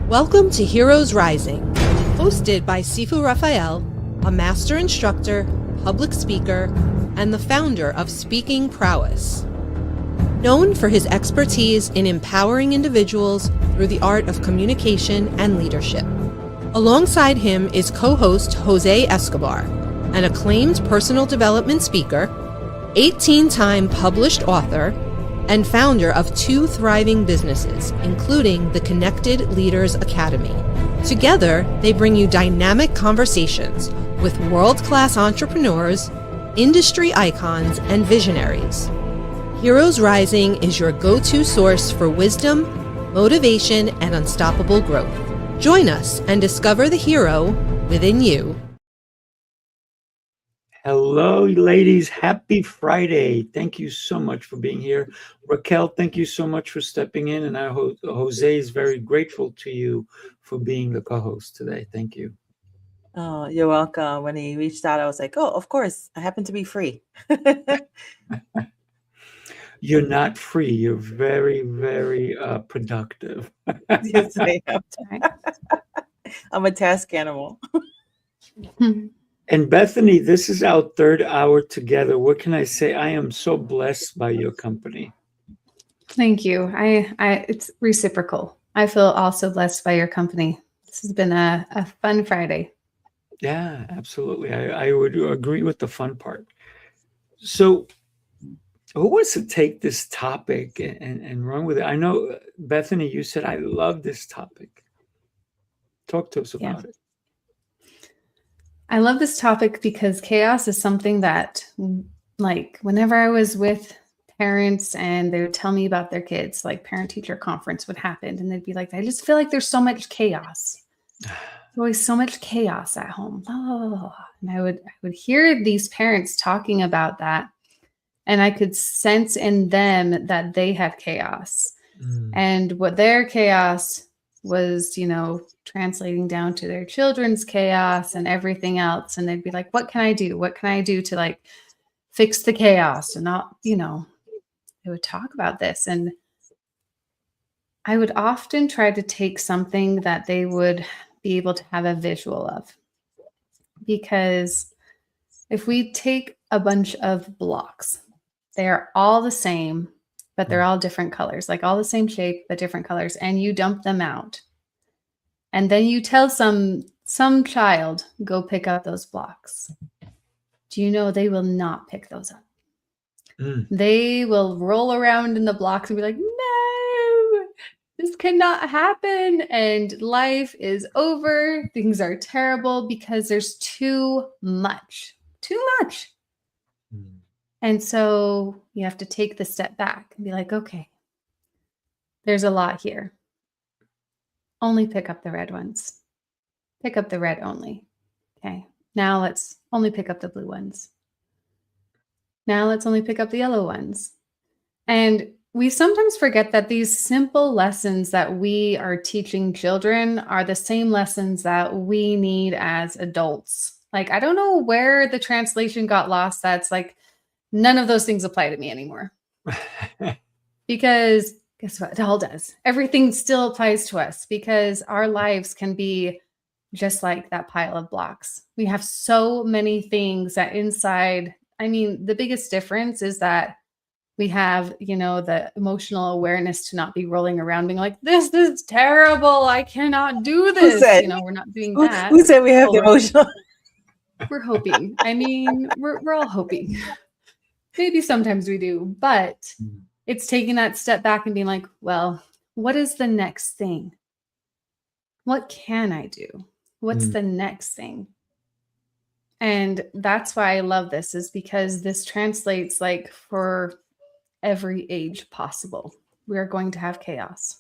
Welcome to Heroes Rising, hosted by Sifu Raphael, a master instructor, public speaker, and the founder of Speaking Prowess. Known for his expertise in empowering individuals through the art of communication and leadership. Alongside him is co-host Jose Escobar, an acclaimed personal development speaker, 18-time published author, and founder of 2 thriving businesses, including the Connected Leaders Academy. Together, they bring you dynamic conversations with world-class entrepreneurs, industry icons, and visionaries. Heroes Rising is your go-to source for wisdom, motivation, and unstoppable growth. Join us and discover the hero within you. Hello, ladies. Happy Friday. Thank you so much for being here. Raquel, thank you so much for stepping in. And Jose is very grateful to you for being the co-host today. Thank you. Oh, you're welcome. When he reached out, I was like, oh, of course. I happen to be free. You're not free. You're very, very productive. Yes, I am. I'm a task animal. And Bethany, this is our 3rd hour together. What can I say? I am so blessed by your company. Thank you. It's reciprocal. I feel also blessed by your company. This has been a fun Friday. Yeah, absolutely. I would agree with the fun part. So who wants to take this topic and run with it? I know, Bethany, you said, I love this topic. Talk to us about it. I love this topic because chaos is something that, like, whenever I was with parents and they would tell me about their kids, like parent-teacher conference would happen, and they'd be like, I just feel like there's so much chaos. There's always so much chaos at home. Blah, blah, blah, blah. And I would hear these parents talking about that, and I could sense in them that they had chaos. And what their chaos was, translating down to their children's chaos and everything else. And they'd be like, what can I do? What can I do to like fix the chaos? And not, they would talk about this. And I would often try to take something that they would be able to have a visual of. Because if we take a bunch of blocks, they are all the same, but they're all different colors, like all the same shape, but different colors. And you dump them out. And then you tell some child, go pick up those blocks. Do you know they will not pick those up? They will roll around in the blocks and be like, no, this cannot happen. And life is over. Things are terrible because there's too much. And so you have to take the step back and be like, okay, there's a lot here. Only pick up the red ones. Pick up the red only. Okay. Now let's only pick up the blue ones. Now let's only pick up the yellow ones. And we sometimes forget that these simple lessons that we are teaching children are the same lessons that we need as adults. Like, I don't know where the translation got lost. That's like, none of those things apply to me anymore. Because guess what? It all does. Everything still applies to us because our lives can be just like that pile of blocks. We have so many things that inside, the biggest difference is that we have, the emotional awareness to not be rolling around being like, this is terrible. I cannot do this. We're not doing that. Who said we have the emotional? We're hoping. We're all hoping. Maybe sometimes we do, but it's taking that step back and being like, well, what is the next thing? What can I do? What's the next thing? And that's why I love this, is because this translates like for every age possible. We are going to have chaos,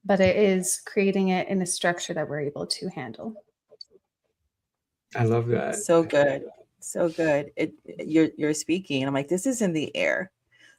but it is creating it in a structure that we're able to handle. I love that. So good. So good. You're speaking, and I'm like, this is in the air.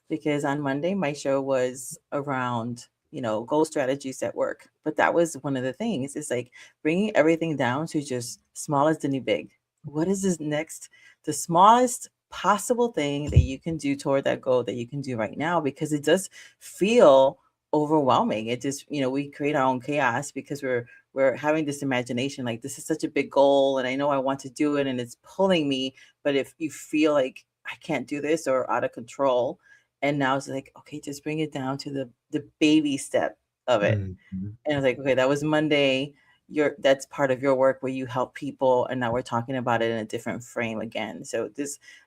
Because on Monday, my show was around, goal strategies at work. But that was one of the things. It's like bringing everything down to just smallest to big. What is the smallest possible thing that you can do toward that goal that you can do right now? Because it does feel overwhelming. It just, we create our own chaos because we're having this imagination, like this is such a big goal and I know I want to do it and it's pulling me. But if you feel like I can't do this or out of control, and now it's like, okay, just bring it down to the baby step of it. Mhm. And I was like, okay, that was Monday. That's part of your work where you help people, and now we're talking about it in a different frame again. So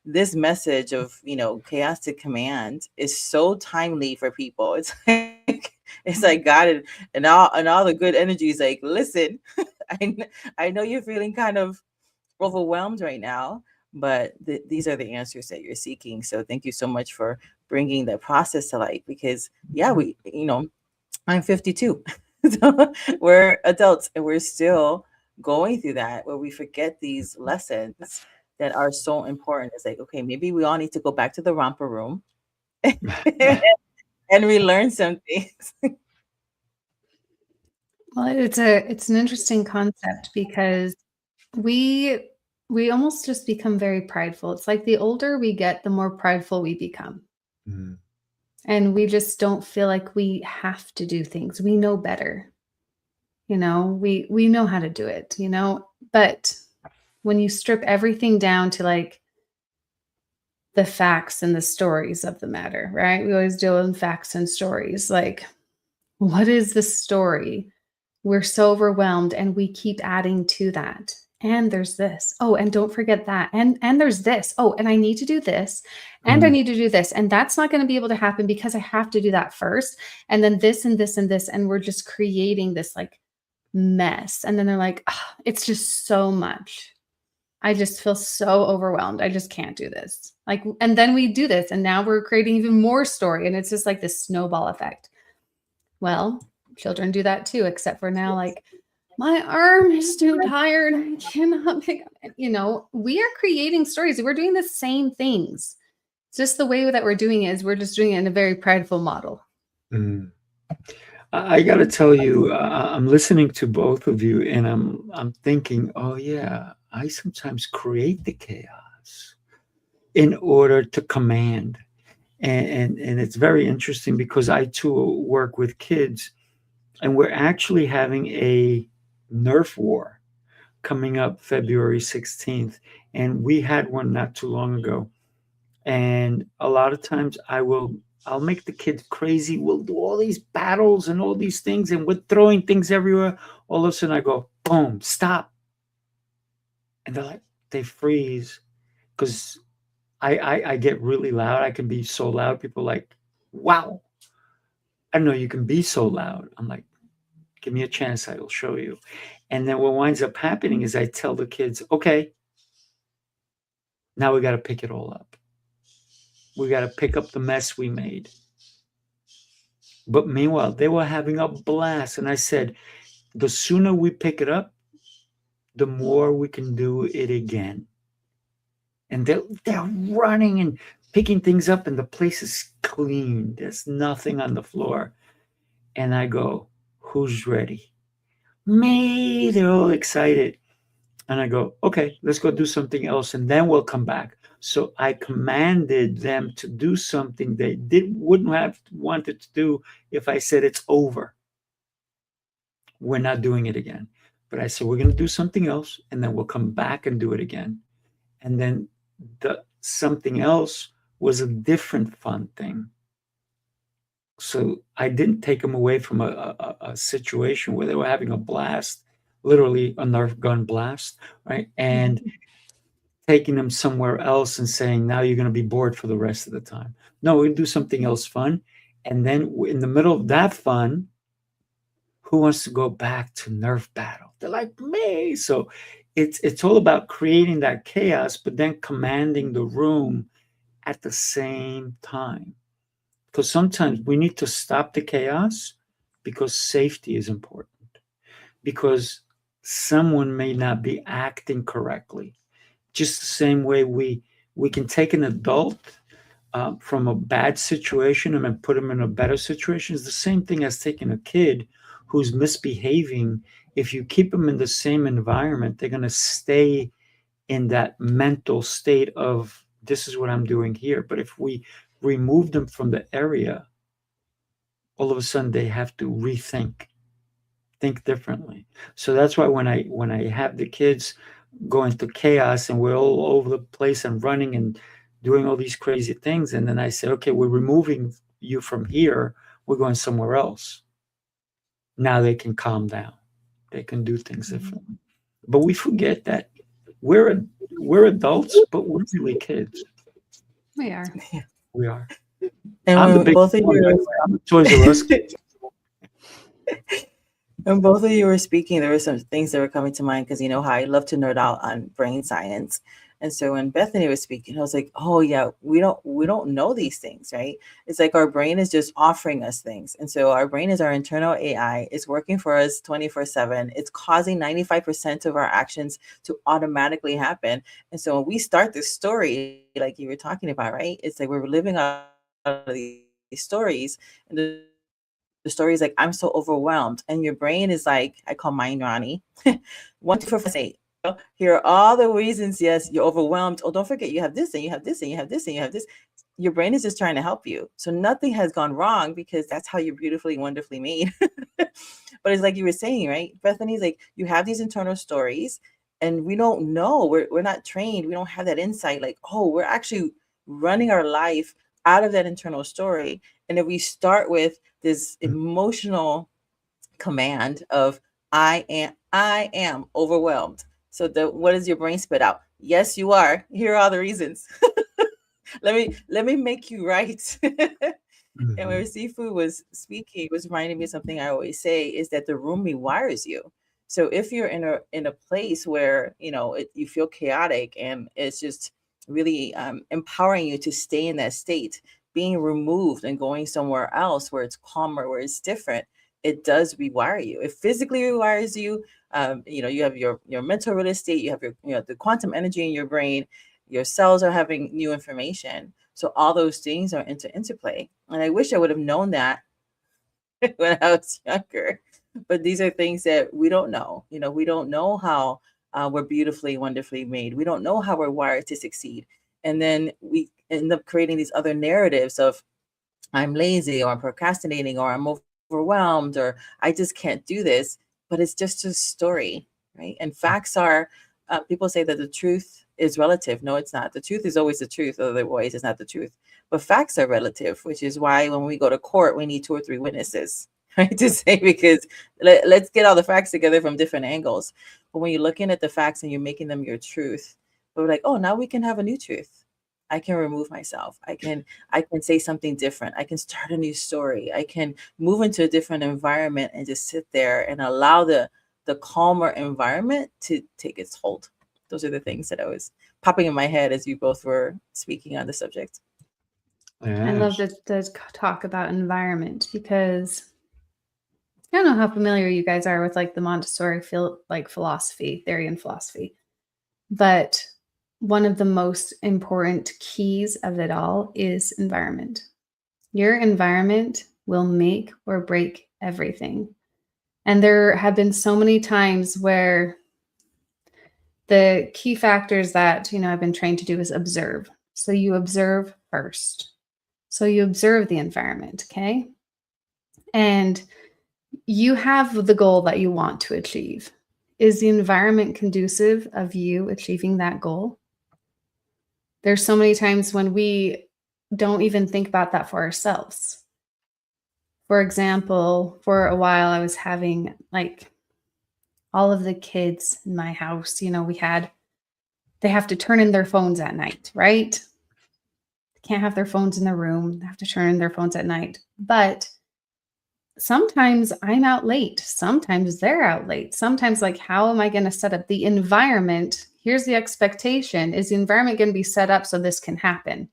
this message of chaos to command is so timely for people. It's like God and all the good energy is like, listen, I know you're feeling kind of overwhelmed right now, but these are the answers that you're seeking. So thank you so much for bringing the process to light, because I'm 52. So we're adults and we're still going through that, where we forget these lessons that are so important. It's like, okay, maybe we all need to go back to the romper room and relearn some things. Well, it's an interesting concept because we almost just become very prideful. It's like the older we get, the more prideful we become. Mhm. And we just don't feel like we have to do things. We know better. We know how to do it, but when you strip everything down to like the facts and the stories of the matter, right? We always deal in facts and stories. Like, what is the story? We're so overwhelmed and we keep adding to that. And there's this. Oh, and don't forget that. And there's this. Oh, and I need to do this. And I Mhm. need to do this. And that's not going to be able to happen because I have to do that first. And then this and this and this. And we're just creating this like mess. And then they're like, "Ah, it's just so much. I just feel so overwhelmed. I just can't do this." Like, and then we do this. And now we're creating even more story. And it's just like this snowball effect. Well, children do that too, except for now, like, my arm is too tired. I cannot pick up. We are creating stories. We're doing the same things. It's just the way that we're doing it is we're just doing it in a very prideful model. Mm. I got to tell you, I'm listening to both of you, and I'm thinking, oh yeah, I sometimes create the chaos in order to command, and it's very interesting because I too work with kids, and we're actually having a Nerf war coming up February 16th, and we had one not too long ago. And a lot of times I'll make the kids crazy. We'll do all these battles and all these things, and we're throwing things everywhere. All of a sudden I go, boom, stop. And they freeze because I get really loud. I can be so loud. People are like, wow, I know you can be so loud. I'm like, give me a chance, I will show you. And then what winds up happening is I tell the kids, okay, now we got to pick it all up. We got to pick up the mess we made. But meanwhile, they were having a blast. And I said, the sooner we pick it up, the more we can do it again. And they're running and picking things up, and the place is clean. There's nothing on the floor. And I go, who's ready? Me. They're all excited. And I go, okay, let's go do something else, and then we'll come back. So I commanded them to do something they wouldn't have wanted to do if I said it's over. We're not doing it again. But I said, we're going to do something else, and then we'll come back and do it again. And then the something else was a different fun thing. So I didn't take them away from a situation where they were having a blast, literally a Nerf gun blast, right? And taking them somewhere else and saying, now you're going to be bored for the rest of the time. No, we can do something else fun. And then in the middle of that fun, who wants to go back to Nerf battle? They're like, me. So it's all about creating that chaos, but then commanding the room at the same time. Because sometimes we need to stop the chaos because safety is important. Because someone may not be acting correctly. Just the same way we can take an adult from a bad situation and then put them in a better situation. It's the same thing as taking a kid who's misbehaving. If you keep them in the same environment, they're going to stay in that mental state of, this is what I'm doing here. But if we remove them from the area, all of a sudden they have to think differently. So that's why when I have the kids go into chaos and we're all over the place and running and doing all these crazy things, and then I say, okay, we're removing you from here, we're going somewhere else. Now they can calm down. They can do things differently. But we forget that we're adults, but we're really kids. We are. We are. And I'm the when big both of one, by the you way. I'm a Toys R Us kid. when both of you were speaking, there were some things that were coming to mind because you know how I love to nerd out on brain science. And so when Bethany was speaking, I was like, oh yeah, we don't know these things, right? It's like our brain is just offering us things. And so our brain is our internal AI. It's working for us 24/7. It's causing 95% of our actions to automatically happen. And so when we start this story, like you were talking about, right? It's like we're living out of these stories, and the story is like, I'm so overwhelmed. And your brain is like, I call mine Ronnie. 1, 2, 4, 5, 6, 8. Here are all the reasons, yes, you're overwhelmed. Oh, don't forget you have this and you have this and you have this and you have this. Your brain is just trying to help you. So nothing has gone wrong because that's how you're beautifully, wonderfully made. But it's like you were saying, right? Bethany's like, you have these internal stories and we don't know. We're not trained. We don't have that insight. Like, oh, we're actually running our life out of that internal story. And if we start with this emotional command of I am overwhelmed. So what does your brain spit out? Yes, you are. Here are all the reasons. let me make you right. And when Sifu was speaking, it was reminding me of something I always say is that the room rewires you. So if you're in a place where you feel chaotic and it's just really empowering you to stay in that state, being removed and going somewhere else where it's calmer, where it's different, it does rewire you. It physically rewires you. You have your mental real estate, you have your the quantum energy in your brain, your cells are having new information. So all those things are interplay. And I wish I would have known that when I was younger. But these are things that we don't know. We don't know how we're beautifully, wonderfully made. We don't know how we're wired to succeed. And then we end up creating these other narratives of I'm lazy or I'm procrastinating or I'm overwhelmed or I just can't do this. But it's just a story, right? And facts are, people say that the truth is relative. No, it's not. The truth is always the truth. Otherwise, it's not the truth. But facts are relative, which is why when we go to court, we need 2 or 3 witnesses, right? To say, because let's get all the facts together from different angles. But when you're looking at the facts and you're making them your truth, we're like, oh, now we can have a new truth. I can remove myself. I can say something different. I can start a new story. I can move into a different environment and just sit there and allow the calmer environment to take its hold. Those are the things that I was popping in my head as you both were speaking on the subject. I love the talk about environment because I don't know how familiar you guys are with like the Montessori philosophy, theory and philosophy, but one of the most important keys of it all is environment. Your environment will make or break everything. And there have been so many times where the key factors that, I've been trained to do is observe. So you observe first. So you observe the environment, okay? And you have the goal that you want to achieve. Is the environment conducive of you achieving that goal? There's so many times when we don't even think about that for ourselves. For example, for a while I was having like all of the kids in my house, they have to turn in their phones at night, right? They can't have their phones in their room. They have to turn in their phones at night. But sometimes I'm out late. Sometimes they're out late. Sometimes like, how am I going to set up the environment? Here's the expectation. Is the environment going to be set up so this can happen?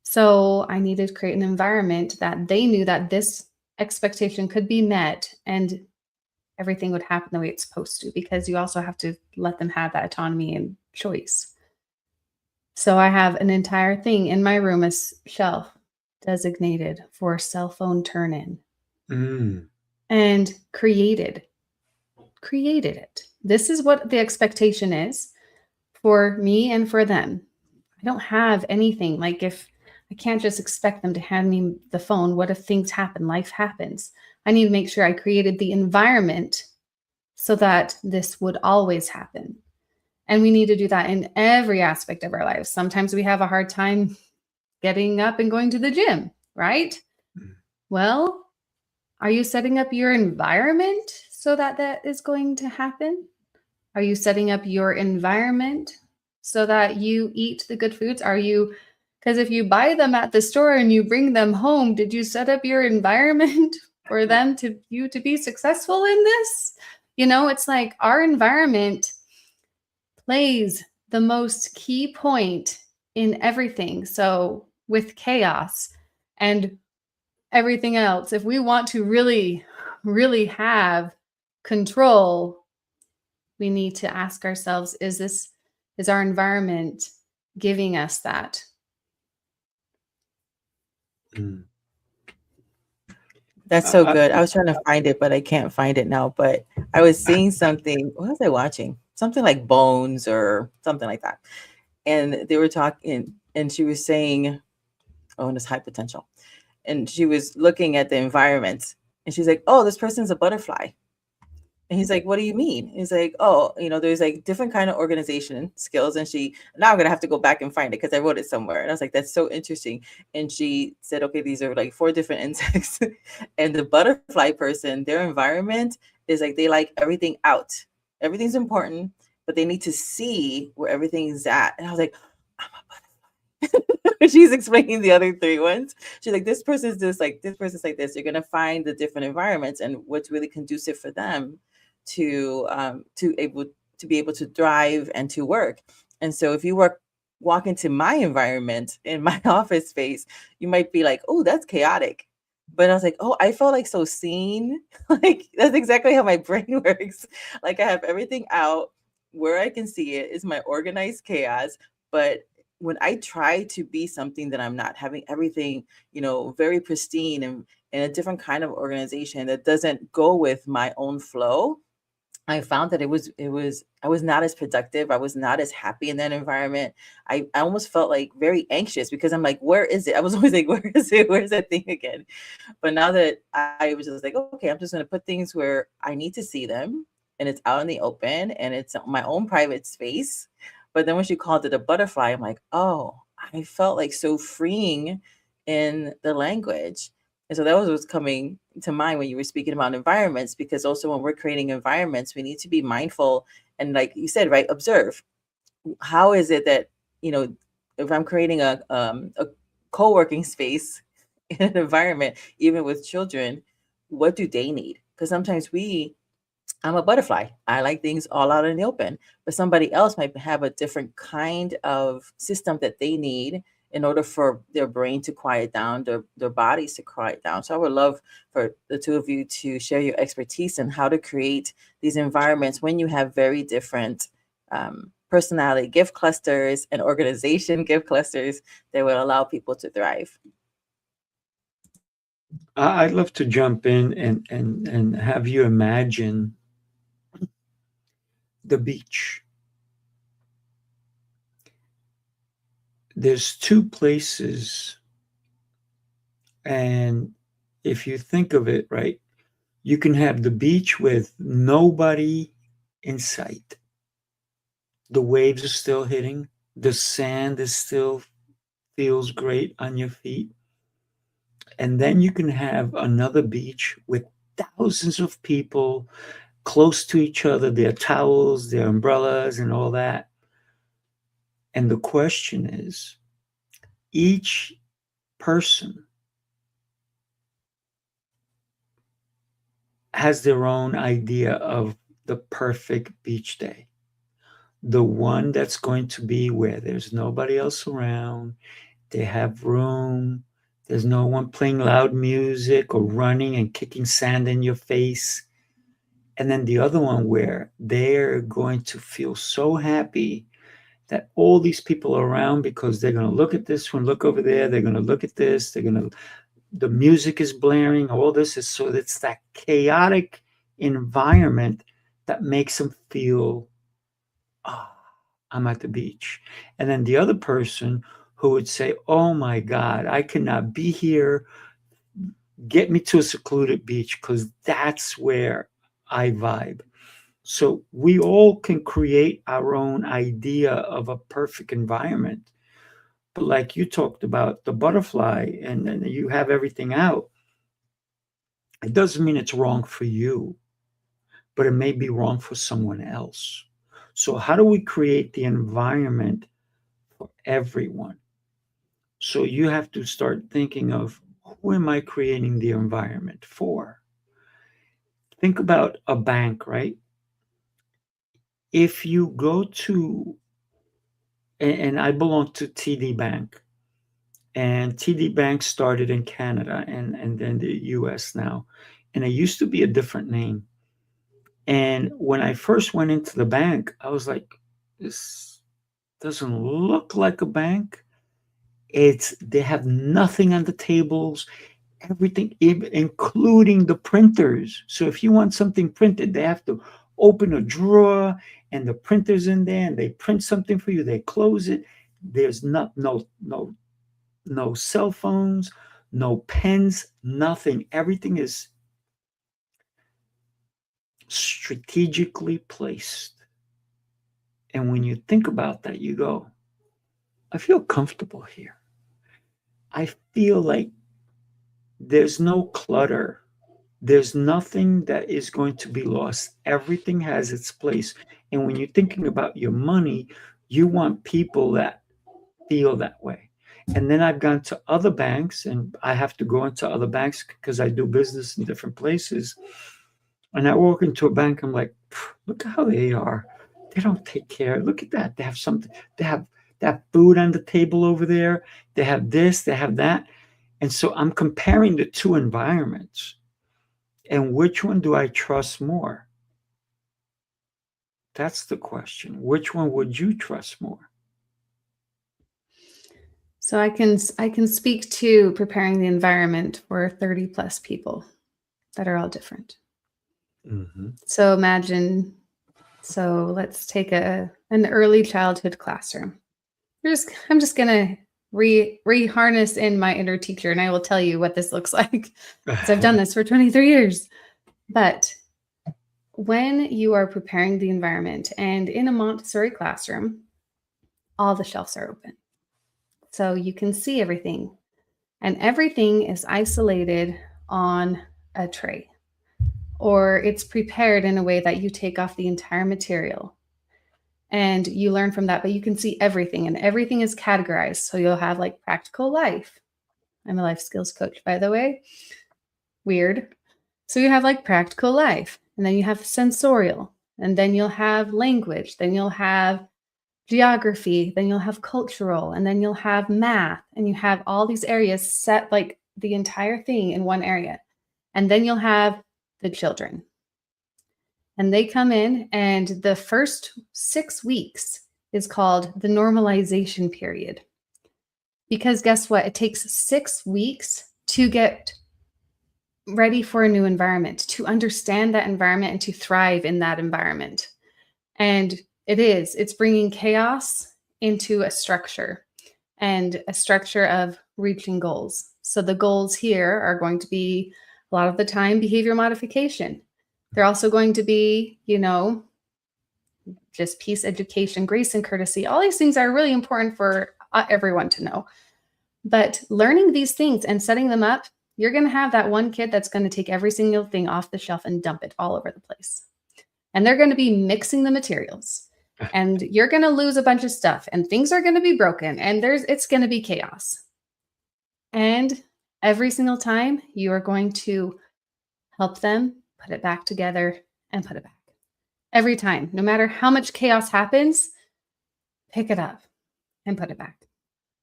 So I needed to create an environment that they knew that this expectation could be met and everything would happen the way it's supposed to, because you also have to let them have that autonomy and choice. So I have an entire thing in my room, a shelf designated for cell phone turn-in. And created it. This is what the expectation is for me and for them. I don't have anything like if I can't just expect them to hand me the phone. What if things happen? Life happens. I need to make sure I created the environment so that this would always happen. And we need to do that in every aspect of our lives. Sometimes we have a hard time getting up and going to the gym, right? Well, are you setting up your environment so that that is going to happen? Are you setting up your environment so that you eat the good foods? Because if you buy them at the store and you bring them home, did you set up your environment for them to be successful in this? It's like our environment plays the most key point in everything. So with chaos and everything else, if we want to really, really have control, we need to ask ourselves, is our environment giving us that? That's so good. I was trying to find it, but I can't find it now. But I was seeing something. What was I watching? Something like Bones or something like that. And they were talking, and she was saying, oh, and it's high potential. And she was looking at the environment, and she's like, oh, this person's a butterfly. And he's like, what do you mean? He's like, oh, there's like different kind of organization skills. And now I'm going to have to go back and find it because I wrote it somewhere. And I was like, that's so interesting. And she said, okay, these are like 4 different insects. And the butterfly person, their environment is like, they like everything out. Everything's important, but they need to see where everything's at. And I was like, I'm a butterfly. She's explaining the other 3 ones. She's like, this person's just like, this person's like this. You're going to find the different environments and what's really conducive for them to be able to thrive and to work. And so if you walk into my environment in my office space, you might be like, oh, that's chaotic. But I was like, oh, I felt like so seen. Like that's exactly how my brain works. Like I have everything out where I can see it is my organized chaos. But when I try to be something that I'm not, having everything, very pristine and in a different kind of organization that doesn't go with my own flow, I found that I was not as productive. I was not as happy in that environment. I almost felt like very anxious because I'm like, where is it? I was always like, where is it? Where's that thing again? But now that I was just like, okay, I'm just going to put things where I need to see them and it's out in the open and it's my own private space. But then when she called it a butterfly, I'm like, oh, I felt like so freeing in the language. And so that was what's coming to mind when you were speaking about environments, because also when we're creating environments, we need to be mindful and, like you said, right, observe. How is it that, if I'm creating a co-working space in an environment, even with children, what do they need? Because sometimes I'm a butterfly. I like things all out in the open, but somebody else might have a different kind of system that they need in order for their brain to quiet down, their bodies to quiet down. So I would love for the 2 of you to share your expertise in how to create these environments when you have very different personality gift clusters and organization gift clusters that will allow people to thrive. I'd love to jump in and have you imagine the beach. There's 2 places, and if you think of it, right, you can have the beach with nobody in sight. The waves are still hitting. The sand is still feels great on your feet. And then you can have another beach with thousands of people close to each other, their towels, their umbrellas, and all that. And the question is, each person has their own idea of the perfect beach day. The one that's going to be where there's nobody else around, they have room, there's no one playing loud music or running and kicking sand in your face. And then the other one where they're going to feel so happy that all these people are around because they're going to look at this one, look over there, they're going to look at this, the music is blaring, all this is, so it's that chaotic environment that makes them feel, oh, I'm at the beach. And then the other person who would say, oh my God, I cannot be here. Get me to a secluded beach because that's where I vibe. So we all can create our own idea of a perfect environment. But like you talked about the butterfly and then you have everything out, it doesn't mean it's wrong for you, but it may be wrong for someone else. So how do we create the environment for everyone? So you have to start thinking of, who am I creating the environment for? Think about a bank, right? If you go to, and I belong to TD Bank, and TD Bank started in Canada and then the US now. And it used to be a different name. And when I first went into the bank, I was like, this doesn't look like a bank. They have nothing on the tables, everything, including the printers. So if you want something printed, they have to open a drawer and the printer's in there and they print something for you. They close it. There's no cell phones, no pens, nothing. Everything is strategically placed. And when you think about that, you go, I feel comfortable here. I feel like there's no clutter. There's nothing that is going to be lost. Everything has its place. And when you're thinking about your money, you want people that feel that way. And then I've gone to other banks, and I have to go into other banks because I do business in different places. And I walk into a bank, I'm like, look how they are. They don't take care. Look at that. They have something. They have food on the table over there. They have this, they have that. And so I'm comparing the two environments. And which one do I trust more? That's the question. Which one would you trust more? So I can speak to preparing the environment for 30 plus people that are all different. Mm-hmm. So imagine, let's take an early childhood classroom. I'm just gonna reharness in my inner teacher, and I will tell you what this looks like because I've done this for 23 years. But when you are preparing the environment, and in a Montessori classroom, all the shelves are open. So you can see everything, and everything is isolated on a tray, or it's prepared in a way that you take off the entire material and you learn from that, but you can see everything, and everything is categorized. So you'll have like practical life. I'm a life skills coach, by the way. Weird. So you have like practical life, and then you have sensorial, and then you'll have language, then you'll have geography, then you'll have cultural, and then you'll have math, and you have all these areas set like the entire thing in one area. And then you'll have the children. And they come in, and the first 6 weeks is called the normalization period. Because guess what? It takes 6 weeks to get ready for a new environment, to understand that environment and to thrive in that environment. And it's bringing chaos into a structure, and a structure of reaching goals. So the goals here are going to be a lot of the time behavior modification. They're also going to be, just peace, education, grace, and courtesy. All these things are really important for everyone to know. But learning these things and setting them up, you're going to have that one kid that's going to take every single thing off the shelf and dump it all over the place. And they're going to be mixing the materials. And you're going to lose a bunch of stuff, and things are going to be broken, and it's going to be chaos. And every single time you are going to help them put it back together and put it back. Every time, no matter how much chaos happens, pick it up and put it back.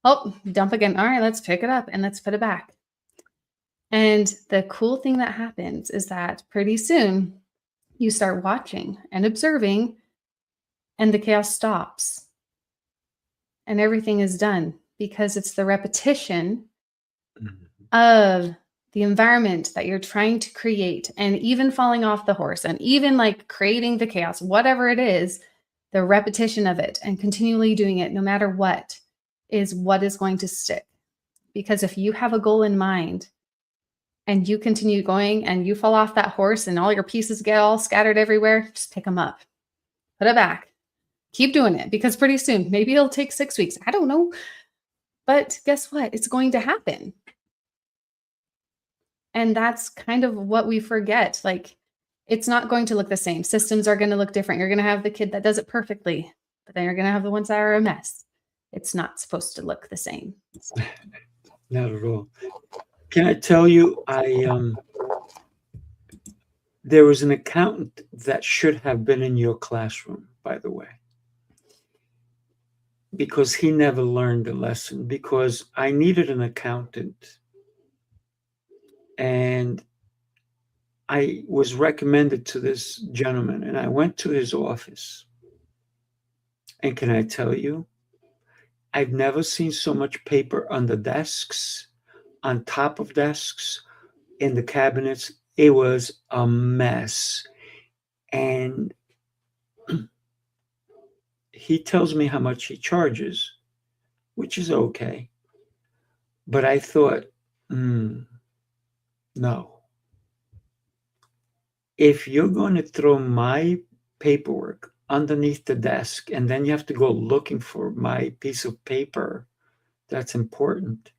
Oh, dump again. All right, let's pick it up and let's put it back. And the cool thing that happens is that pretty soon you start watching and observing, and the chaos stops and everything is done, because it's the repetition of the environment that you're trying to create, and even falling off the horse, and even like creating the chaos, whatever it is, the repetition of it and continually doing it no matter what is what is going to stick. Because if you have a goal in mind and you continue going and you fall off that horse and all your pieces get all scattered everywhere, just pick them up, put it back, keep doing it, because pretty soon, maybe it'll take 6 weeks. I don't know. But guess what? It's going to happen. And that's kind of what we forget. Like, it's not going to look the same. Systems are going to look different. You're going to have the kid that does it perfectly, but then you're going to have the ones that are a mess. It's not supposed to look the same. Not at all. Can I tell you, there was an accountant that should have been in your classroom, by the way, because he never learned the lesson, because I needed an accountant. And I was recommended to this gentleman, and I went to his office. And can I tell you, I've never seen so much paper on the desks, on top of desks, in the cabinets. It was a mess. And he tells me how much he charges, which is okay. But I thought, no. If you're going to throw my paperwork underneath the desk and then you have to go looking for my piece of paper that's important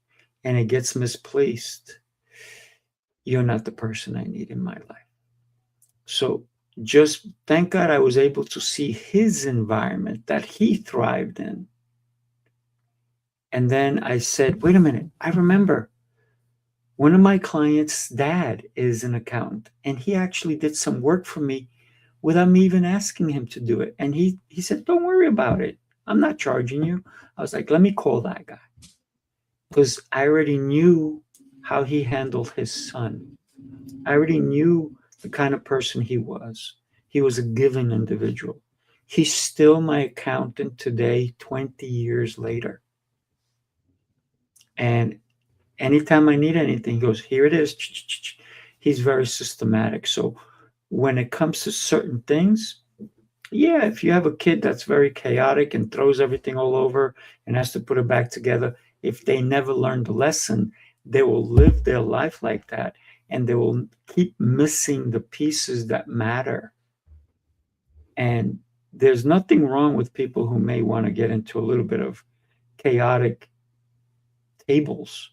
and it gets misplaced, you're not the person I need in my life. So just thank God I was able to see his environment that he thrived in. And then I said, wait a minute, I remember. One of my clients' dad is an accountant, and he actually did some work for me without me even asking him to do it. And he said, don't worry about it. I'm not charging you. I was like, let me call that guy. Because I already knew how he handled his son. I already knew the kind of person he was. He was a giving individual. He's still my accountant today, 20 years later. And anytime I need anything, he goes, here it is. He's very systematic. So when it comes to certain things, yeah, if you have a kid that's very chaotic and throws everything all over and has to put it back together, if they never learn the lesson, they will live their life like that, and they will keep missing the pieces that matter. And there's nothing wrong with people who may want to get into a little bit of chaotic tables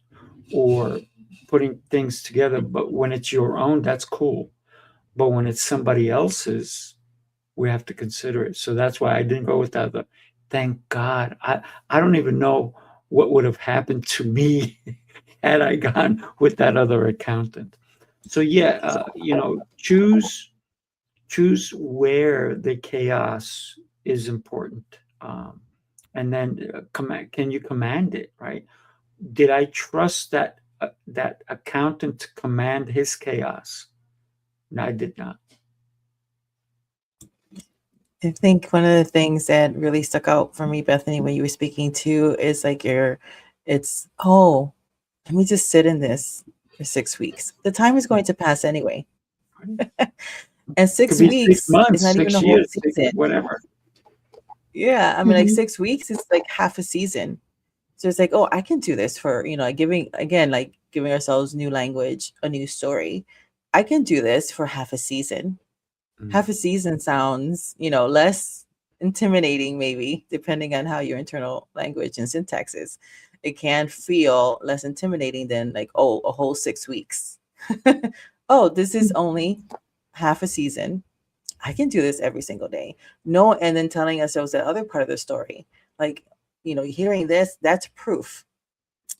or putting things together, but when it's your own, that's cool. But when it's somebody else's, we have to consider it. So that's why I didn't go with that. Thank God. I don't even know what would have happened to me had I gone with that other accountant. So yeah, choose where the chaos is important, and then can you command it, right? Did I trust that accountant to command his chaos? No, I did not. I think one of the things that really stuck out for me, Bethany, when you were speaking too, is like let me just sit in this for 6 weeks. The time is going to pass anyway. And 6 weeks 6 months, is not even 6 a whole years, season. whatever. Yeah, I mean, like 6 weeks is like half a season. So it's like, oh, I can do this for, giving ourselves new language, a new story. I can do this for half a season. Half a season sounds, less intimidating, maybe, depending on how your internal language and syntax is. It can feel less intimidating than like, oh, a whole 6 weeks. Oh, this is only half a season. I can do this every single day. No, and then telling ourselves that other part of the story, like, hearing this, that's proof.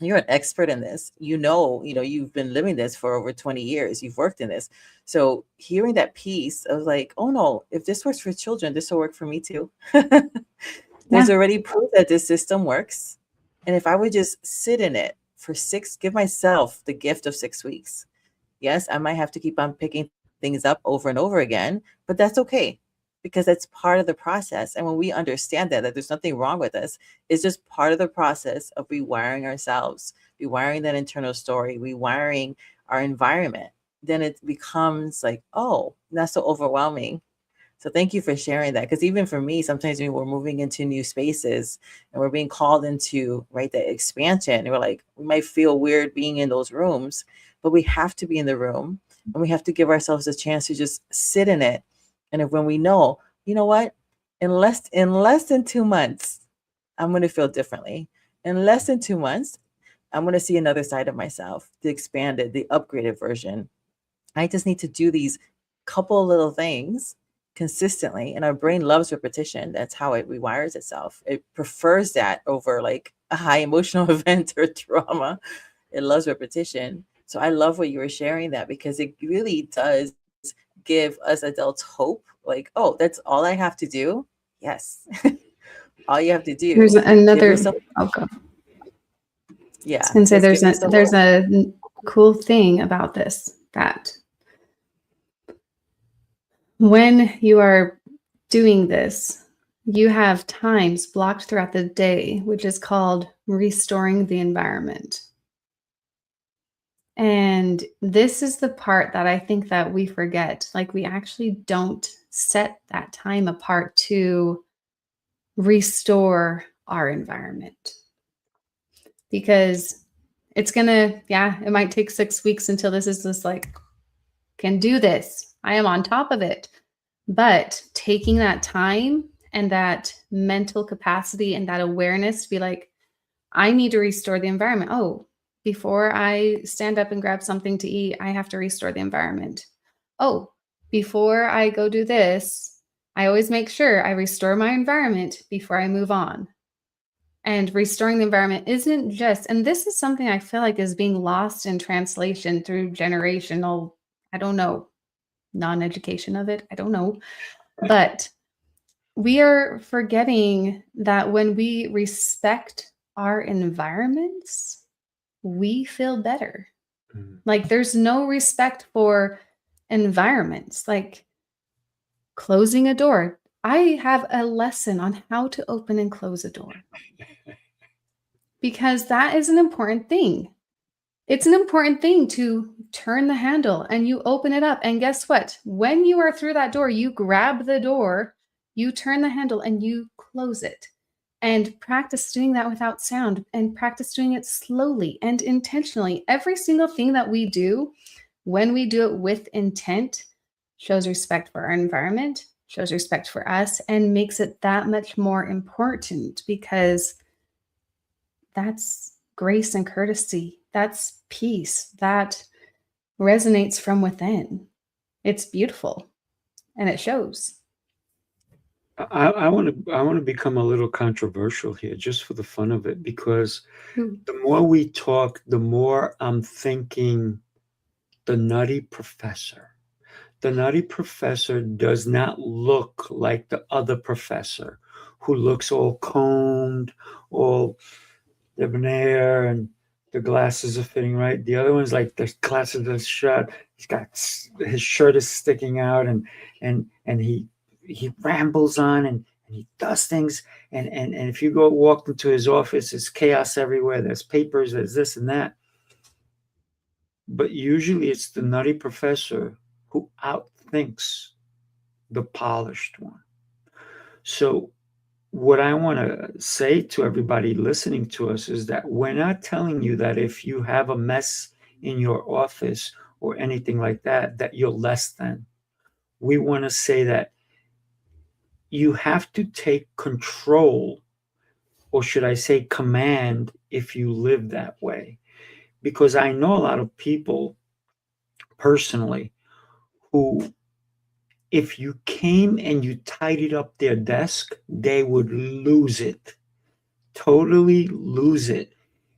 You're an expert in this. You've been living this for over 20 years. You've worked in this. So hearing that piece of like, oh no, if this works for children, this will work for me too. There's already proof that this system works. And if I would just sit in it for give myself the gift of 6 weeks. Yes, I might have to keep on picking things up over and over again, but that's okay, because that's part of the process. And when we understand that there's nothing wrong with us, it's just part of the process of rewiring ourselves, rewiring that internal story, rewiring our environment, then it becomes like, oh, not so overwhelming. So thank you for sharing that. Because even for me, sometimes when we're moving into new spaces and we're being called into, right, that expansion, and we're like, we might feel weird being in those rooms, but we have to be in the room and we have to give ourselves a chance to just sit in it. And if when we know, you know what, in less than 2 months, I'm going to feel differently. In less than 2 months, I'm going to see another side of myself, the expanded, the upgraded version. I just need to do these couple little things consistently, and our brain loves repetition. That's how it rewires itself. It prefers that over like a high emotional event or trauma. It loves repetition. So I love what you were sharing, that because it really does give us adults hope, like, oh, that's all I have to do. Yes. All you have to There's do, give another. yourself, Oh, go. I was yeah, gonna say just give yourself there's a cool thing about this, that when you are doing this, you have times blocked throughout the day, which is called restoring the environment. And this is the part that I think that we forget. Like, we actually don't set that time apart to restore our environment, because it's gonna, yeah, it might take 6 weeks until this is just like, can do this. I am on top of it. But taking that time and that mental capacity and that awareness to be like, I need to restore the environment. Oh, before I stand up and grab something to eat, I have to restore the environment. Oh, before I go do this, I always make sure I restore my environment before I move on. And restoring the environment isn't just, and this is something I feel like is being lost in translation through generational, I don't know, non-education of it. I don't know. But we are forgetting that when we respect our environments, we feel better. Like, there's no respect for environments, like closing a door. I have a lesson on how to open and close a door, because that is an important thing. It's an important thing to turn the handle and you open it up. And guess what? When you are through that door, you grab the door, you turn the handle, and you close it. And practice doing that without sound, and practice doing it slowly and intentionally. Every single thing that we do, when we do it with intent, shows respect for our environment, shows respect for us, and makes it that much more important, because that's grace and courtesy. That's peace. That resonates from within. It's beautiful, and it shows. I want to become a little controversial here, just for the fun of it, because the more we talk, the more I'm thinking the nutty professor. The nutty professor does not look like the other professor, who looks all combed, all debonair, and the glasses are fitting right. The other one's like the glasses are shut. He's got, his shirt is sticking out, and he rambles on, and he does things. And if you walk into his office, there's chaos everywhere. There's papers, there's this and that. But usually it's the nutty professor who outthinks the polished one. So what I want to say to everybody listening to us is that we're not telling you that if you have a mess in your office or anything like that, that you're less than. We want to say that you have to take control, or should I say command, if you live that way. Because I know a lot of people personally who, if you came and you tidied up their desk, they would lose it, totally lose it.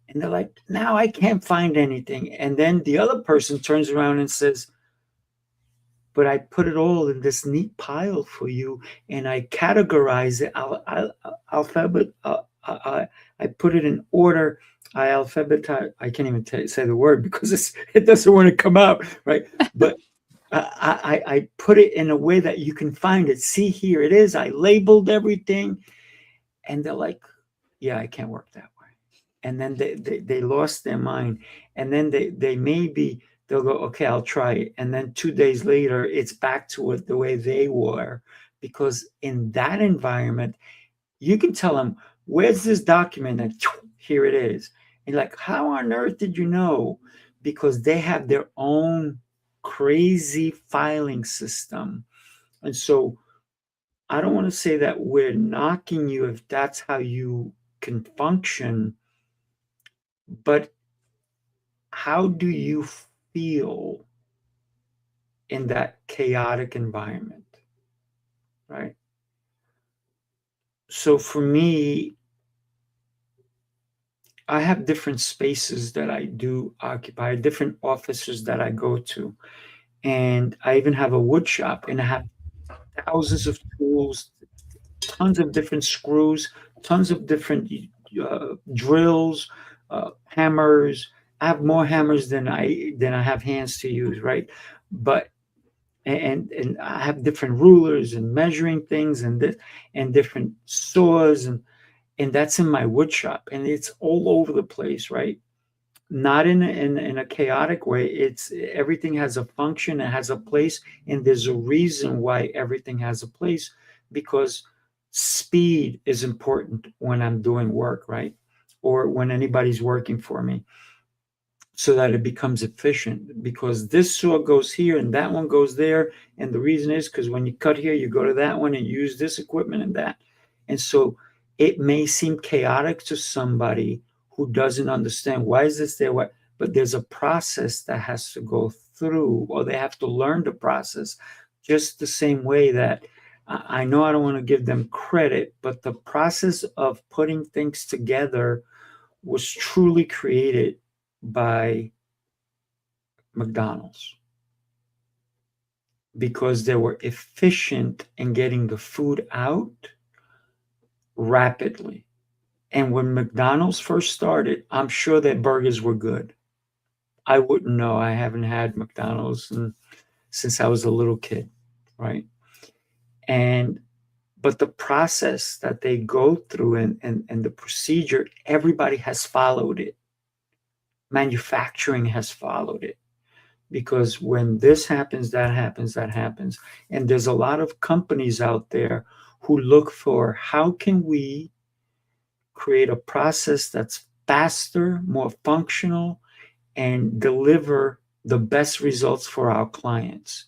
And they're like, now I can't find anything. And then the other person turns around and says, but I put it all in this neat pile for you, and I categorize it. I put it in order. I alphabetize. I can't even say the word because it doesn't want to come out, right? But I put it in a way that you can find it. See, here it is. I labeled everything. And they're like, yeah, I can't work that way. And then they lost their mind. And then they'll go, okay, I'll try it. And then 2 days later, it's back to it the way they were because in that environment, you can tell them, where's this document? And here it is. And like, how on earth did you know? Because they have their own crazy filing system. And so I don't want to say that we're knocking you if that's how you can function, but how do you feel in that chaotic environment, right? So for me, I have different spaces that I do occupy, different offices that I go to. And I even have a wood shop, and I have thousands of tools, tons of different screws, tons of different drills, hammers. I have more hammers than I have hands to use, right? But and I have different rulers and measuring things and this and different saws and that's in my wood shop, and it's all over the place, right? Not in a chaotic way. It's everything has a function, it has a place, and there's a reason why everything has a place, because speed is important when I'm doing work, right? Or when anybody's working for me, so that it becomes efficient, because this saw goes here and that one goes there. And the reason is because when you cut here, you go to that one and use this equipment and that. And so it may seem chaotic to somebody who doesn't understand why is this there, what, but there's a process that has to go through, or they have to learn the process. Just the same way that I know I don't want to give them credit, but the process of putting things together was truly created by McDonald's, because they were efficient in getting the food out rapidly. And when McDonald's first started, I'm sure their burgers were good. I wouldn't know. I haven't had McDonald's since I was a little kid, right? But the process that they go through and the procedure, everybody has followed it. Manufacturing has followed it, because when this happens, that happens, that happens. And there's a lot of companies out there who look for, how can we create a process that's faster, more functional, and deliver the best results for our clients.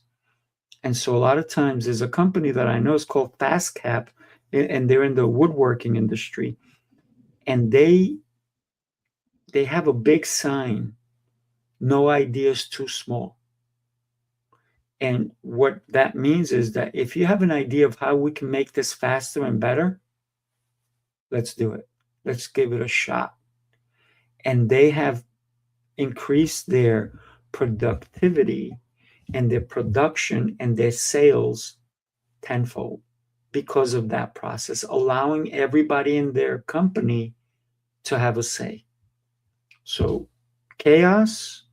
And so a lot of times there's a company that I know is called Fast Cap, and they're in the woodworking industry, and they have a big sign, no idea is too small. And what that means is that if you have an idea of how we can make this faster and better, let's do it. Let's give it a shot. And they have increased their productivity and their production and their sales tenfold because of that process, allowing everybody in their company to have a say. So chaos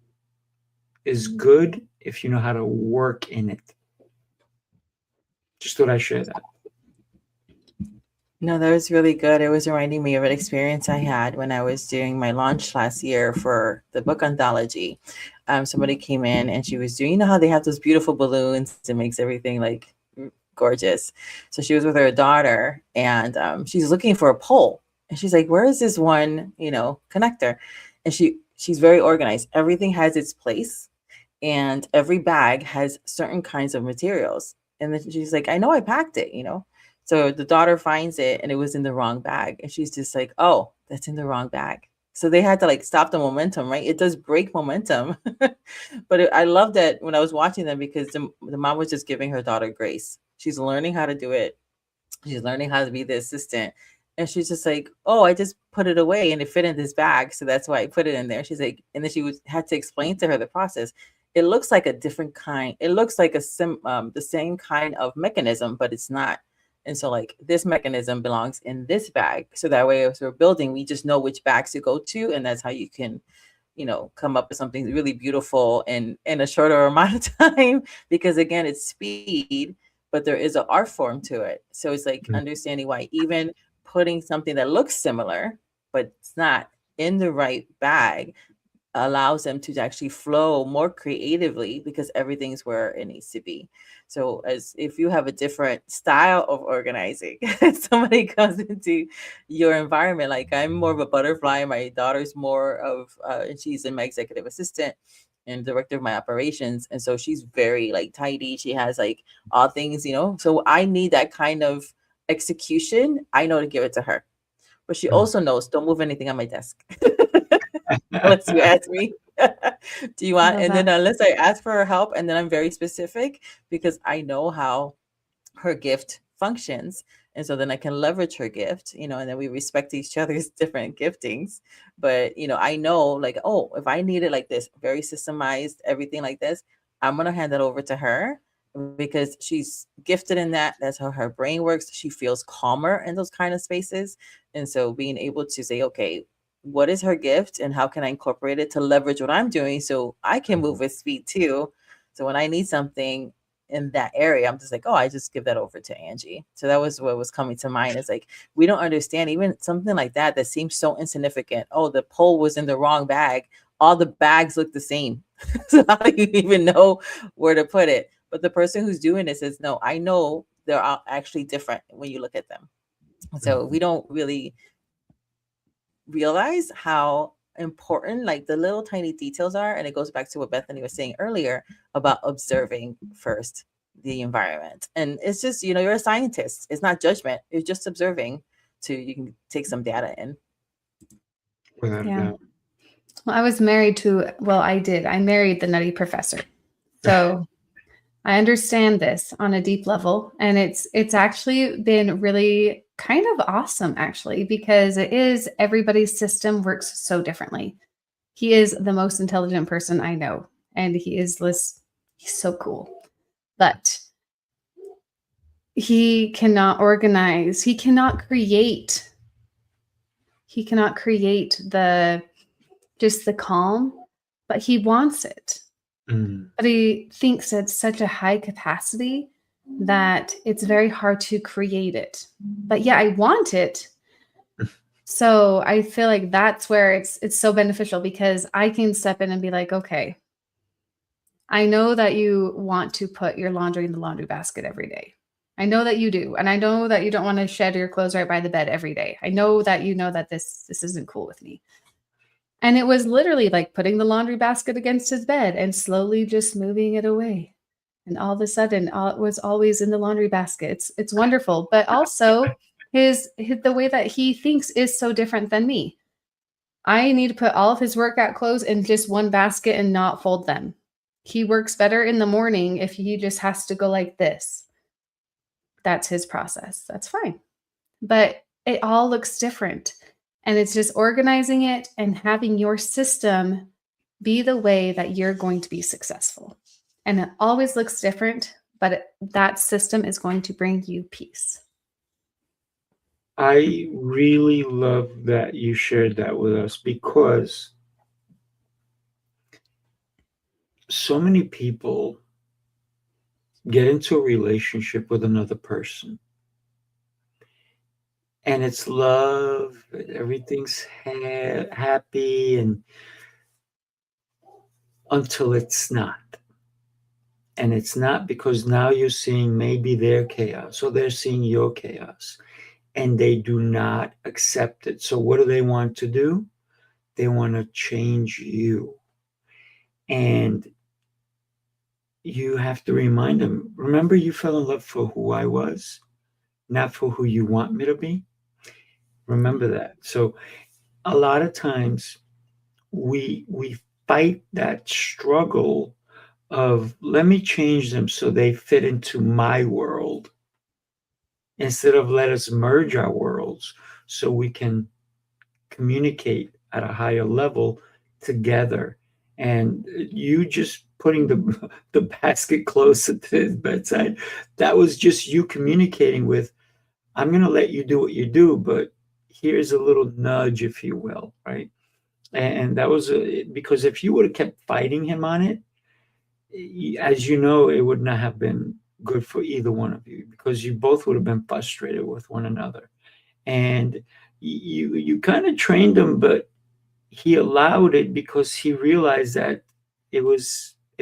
is good if you know how to work in it. Just thought I'd share that. No, that was really good. It was reminding me of an experience I had when I was doing my launch last year for the book anthology. Somebody came in and she was doing, you know how they have those beautiful balloons, it makes everything like gorgeous. So she was with her daughter, and she's looking for a pole, and she's like, where is this one, connector? And she's very organized. Everything has its place, and every bag has certain kinds of materials. And then she's like, I know I packed it, So the daughter finds it, and it was in the wrong bag. And she's just like, oh, that's in the wrong bag. So they had to stop the momentum, right? It does break momentum. But I love that when I was watching them, because the mom was just giving her daughter grace. She's learning how to do it. She's learning how to be the assistant. And she's just like, oh, I just put it away and it fit in this bag. So that's why I put it in there. She's like, and then she had to explain to her the process. It looks like a different kind. It looks like the same kind of mechanism, but it's not. And so this mechanism belongs in this bag. So that way, as we're building, we just know which bags to go to. And that's how you can, come up with something really beautiful in a shorter amount of time, because again, it's speed, but there is an art form to it. So it's understanding why even putting something that looks similar, but it's not in the right bag, allows them to actually flow more creatively because everything's where it needs to be. So as if you have a different style of organizing, somebody comes into your environment, like I'm more of a butterfly, my daughter's more of and she's in my executive assistant and director of my operations, and so she's very like tidy, she has like all things, so I need that kind of execution. I know to give it to her, but she also knows don't move anything on my desk unless you ask me. Do you want? And then unless I ask for her help, and then I'm very specific because I know how her gift functions. And so then I can leverage her gift, and then we respect each other's different giftings. But, I know like, oh, if I need it like this, very systemized, everything like this, I'm going to hand it over to her because she's gifted in that. That's how her brain works. She feels calmer in those kind of spaces. And so being able to say, okay, what is her gift and how can I incorporate it to leverage what I'm doing so I can move with speed too. So when I need something in that area, I'm just like, oh, I just give that over to Angie. So that was what was coming to mind. It's like, we don't understand even something like that seems so insignificant. Oh, the pole was in the wrong bag. All the bags look the same. So how do you even know where to put it? But the person who's doing this says, no, I know they're actually different when you look at them. So we don't really realize how important like the little tiny details are. And it goes back to what Bethany was saying earlier about observing first the environment. And it's just, you're a scientist. It's not judgment. It's just observing you can take some data in. Without a doubt. Well, I was married to, I married the nutty professor. So I understand this on a deep level. And it's actually been really kind of awesome, actually, because everybody's system works so differently. He is the most intelligent person I know. And he's so cool. But he cannot organize. He cannot create the calm, but he wants it. But he thinks it's such a high capacity that it's very hard to create it. But yeah, I want it. So I feel like that's where it's so beneficial because I can step in and be like, okay, I know that you want to put your laundry in the laundry basket every day. I know that you do. And I know that you don't want to shed your clothes right by the bed every day. I know that you know that this isn't cool with me. And it was literally like putting the laundry basket against his bed and slowly just moving it away. And all of a sudden, it was always in the laundry basket. It's wonderful. But also the way that he thinks is so different than me. I need to put all of his workout clothes in just one basket and not fold them. He works better in the morning if he just has to go like this. That's his process. That's fine. But it all looks different. And it's just organizing it and having your system be the way that you're going to be successful. And it always looks different, but that system is going to bring you peace. I really love that you shared that with us because so many people get into a relationship with another person. And it's love, everything's happy, and until it's not. And it's not because now you're seeing maybe their chaos or they're seeing your chaos and they do not accept it. So what do they want to do? They want to change you. And you have to remind them, remember you fell in love for who I was, not for who you want me to be. Remember that. So a lot of times we fight that struggle of let me change them so they fit into my world instead of let us merge our worlds so we can communicate at a higher level together. And you just putting the basket closer to his bedside, that was just you communicating with, I'm going to let you do what you do, but here's a little nudge, if you will, right? And that was because if you would have kept fighting him on it, as you know, it would not have been good for either one of you because you both would have been frustrated with one another. And you kind of trained him, but he allowed it because he realized that it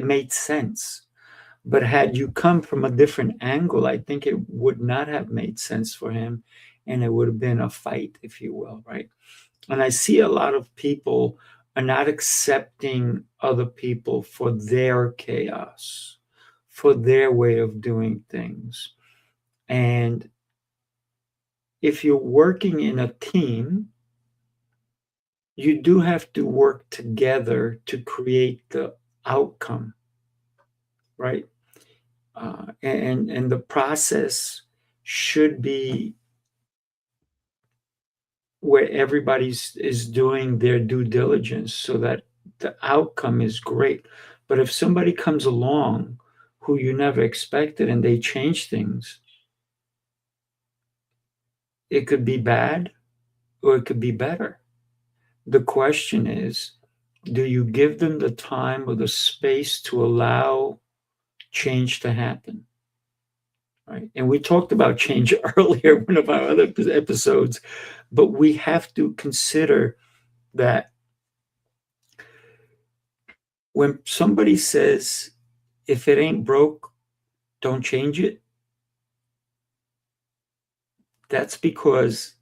made sense. But had you come from a different angle, I think it would not have made sense for him, and it would have been a fight, if you will, right? And I see a lot of people are not accepting other people for their chaos, for their way of doing things. And if you're working in a team, you do have to work together to create the outcome, right? And the process should be where everybody's is doing their due diligence so that the outcome is great. But if somebody comes along who you never expected and they change things, it could be bad or it could be better. The question is, do you give them the time or the space to allow change to happen? Right. And we talked about change earlier, one of our other episodes, but we have to consider that when somebody says, if it ain't broke, don't change it, that's because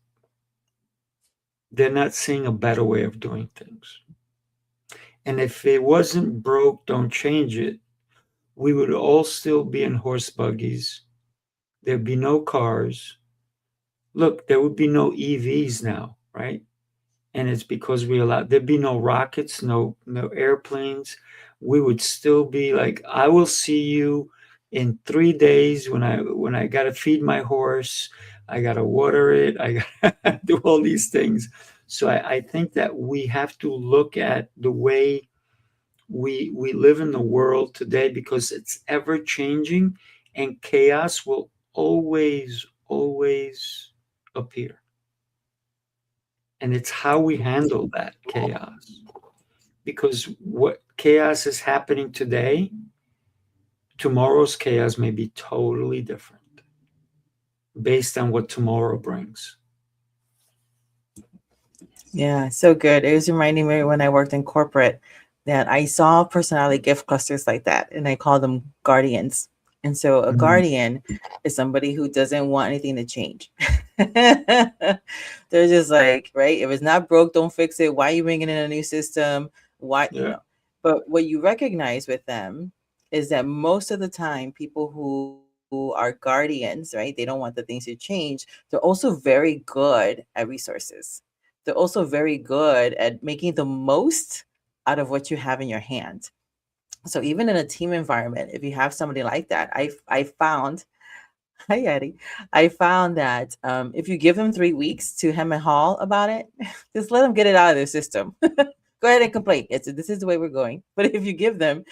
they're not seeing a better way of doing things. And if it wasn't broke, don't change it, we would all still be in horse buggies. There'd be no cars. Look, there would be no EVs now, right? And it's because we allowed, there'd be no rockets, no airplanes. We would still be like, I will see you in 3 days when I gotta feed my horse, I gotta water it, I gotta do all these things. So I think that we have to look at the way we live in the world today, because it's ever changing and chaos will always appear. And it's how we handle that chaos. Because what chaos is happening today, tomorrow's chaos may be totally different based on what tomorrow brings. Yeah, so good. It was reminding me when I worked in corporate that I saw personality gift clusters like that, and I call them guardians. And so a guardian is somebody who doesn't want anything to change. They're just like, right, if it's not broke, don't fix it. Why are you bringing in a new system? Why, you know? But what you recognize with them is that most of the time, people who are guardians, right, they don't want the things to change. They're also very good at resources. They're also very good at making the most out of what you have in your hand. So even in a team environment, if you have somebody like that, I found, hi Eddie, I found that if you give them 3 weeks to hem and haw about it, just let them get it out of their system. Go ahead and complain. This is the way we're going. But if you give them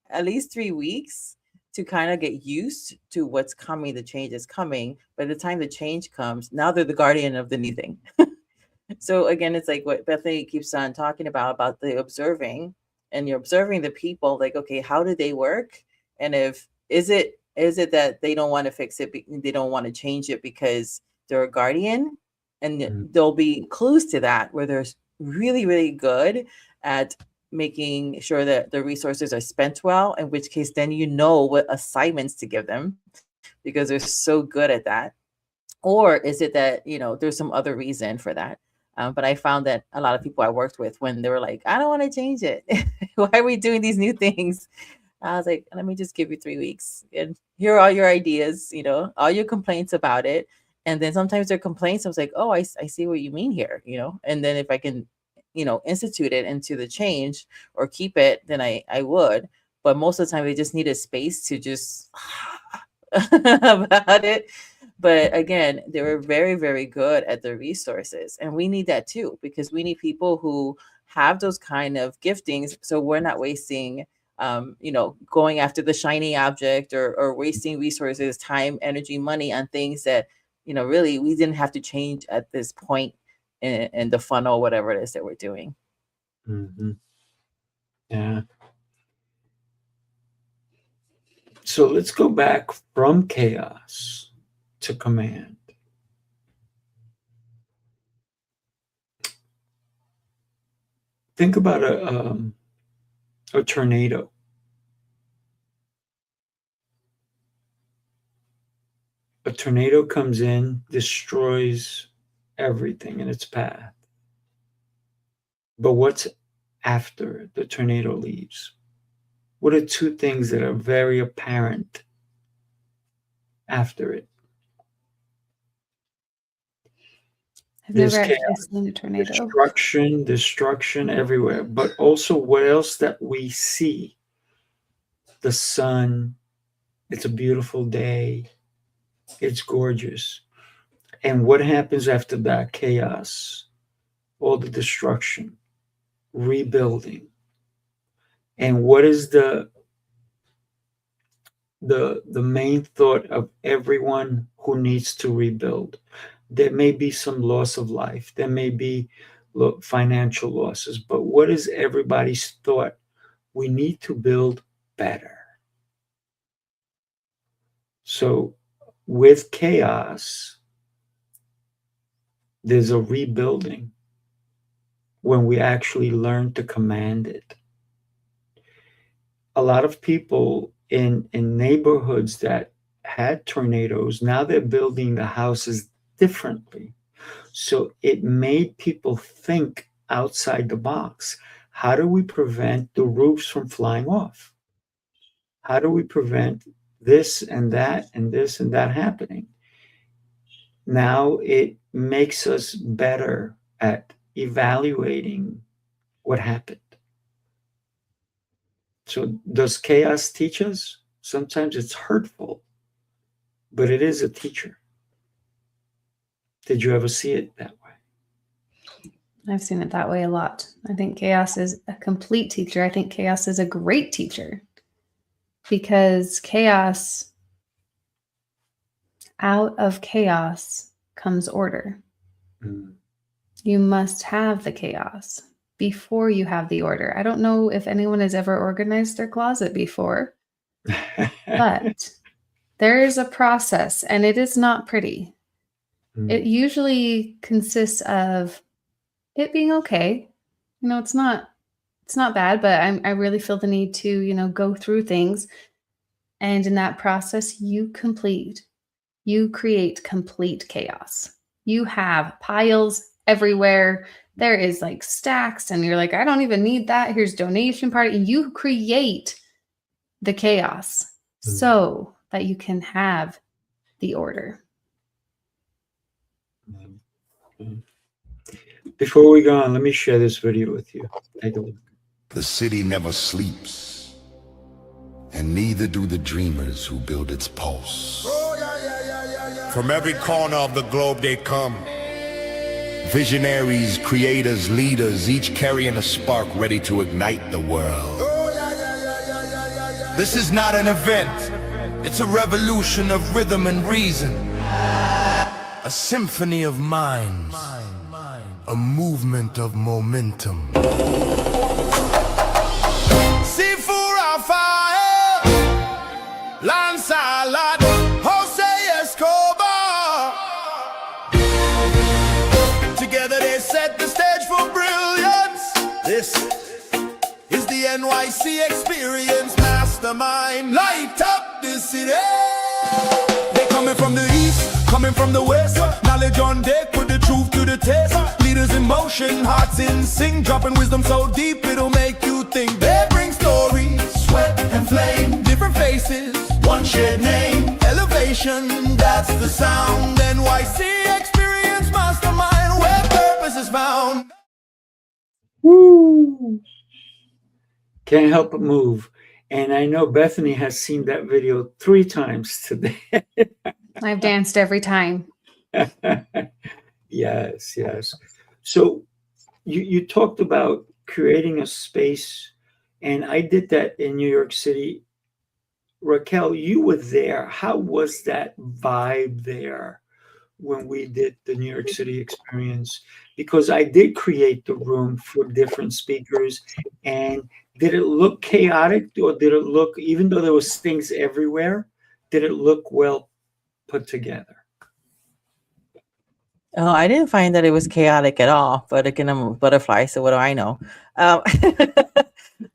at least 3 weeks to kind of get used to what's coming, the change is coming. By the time the change comes, now they're the guardian of the new thing. So again, it's like what Bethany keeps on talking about the observing, and you're observing the people, like, okay, how do they work? And if is it that they don't want to fix it, they don't want to change it because they're a guardian, and there'll be clues to that where they're really, really good at making sure that the resources are spent well, in which case then you know what assignments to give them because they're so good at that. Or is it that, there's some other reason for that? But I found that a lot of people I worked with, when they were like, I don't want to change it. Why are we doing these new things? I was like, let me just give you 3 weeks. And here are all your ideas, all your complaints about it. And then sometimes their complaints, I was like, oh, I see what you mean here, And then if I can, institute it into the change or keep it, then I would. But most of the time, they just need a space to just about it. But again, they were very, very good at the resources. And we need that too, because we need people who have those kind of giftings. So we're not wasting, going after the shiny object or wasting resources, time, energy, money on things that, really we didn't have to change at this point in the funnel, whatever it is that we're doing. Mm-hmm. Yeah. So let's go back from chaos to command. Think about a tornado. A tornado comes in, destroys everything in its path. But what's after the tornado leaves? What are two things that are very apparent after it? I've There's never actually chaos, seen a tornado. destruction everywhere. But also, what else that we see? The sun. It's a beautiful day. It's gorgeous. And what happens after that? Chaos, all the destruction, rebuilding. And what is the main thought of everyone who needs to rebuild? There may be some loss of life. There may be financial losses. But what is everybody's thought? We need to build better. So with chaos, there's a rebuilding when we actually learn to command it. A lot of people in neighborhoods that had tornadoes, now they're building the houses differently. So it made people think outside the box. How do we prevent the roofs from flying off? How do we prevent this and that and this and that happening? Now it makes us better at evaluating what happened. So does chaos teach us? Sometimes it's hurtful, but it is a teacher. Did you ever see it that way? I've seen it that way a lot. I think chaos is a complete teacher. I think chaos is a great teacher because out of chaos comes order. Mm. You must have the chaos before you have the order. I don't know if anyone has ever organized their closet before, but there is a process and it is not pretty. Mm. It usually consists of it being okay. It's not bad, but I really feel the need to, go through things. And in that process, you create complete chaos. You have piles everywhere. There is like stacks and you're like, I don't even need that. Here's donation party. You create the chaos so that you can have the order. Before we go on, let me share this video with you. Take a look. The city never sleeps, and neither do the dreamers who build its pulse. From every corner of the globe they come. Visionaries, creators, leaders, each carrying a spark ready to ignite the world. This is not an event. It's a revolution of rhythm and reason. A symphony of minds. A movement of momentum. Sifu Rafael, Lancelot, Jose Escobar. Together they set the stage for brilliance. This is the NYC experience. Mastermind, light up the city. They coming from the east, coming from the west. Knowledge on deck, put the truth to the test. Leaders in motion, hearts in sync, dropping wisdom so deep it'll make you think. They bring stories, sweat and flame, different faces, one shared name. Elevation, that's the sound. NYC experience mastermind, where purpose is found. Woo! Can't help but move. And I know Bethany has seen that video 3 times today. I've danced every time. Yes. So you talked about creating a space, and I did that in New York City. Raquel, you were there. How was that vibe there when we did the New York City experience? Because I did create the room for different speakers, and did it look chaotic, or did it look, even though there was things everywhere, did it look well put together? Oh, I didn't find that it was chaotic at all. But again, I'm a butterfly, so what do I know? Um,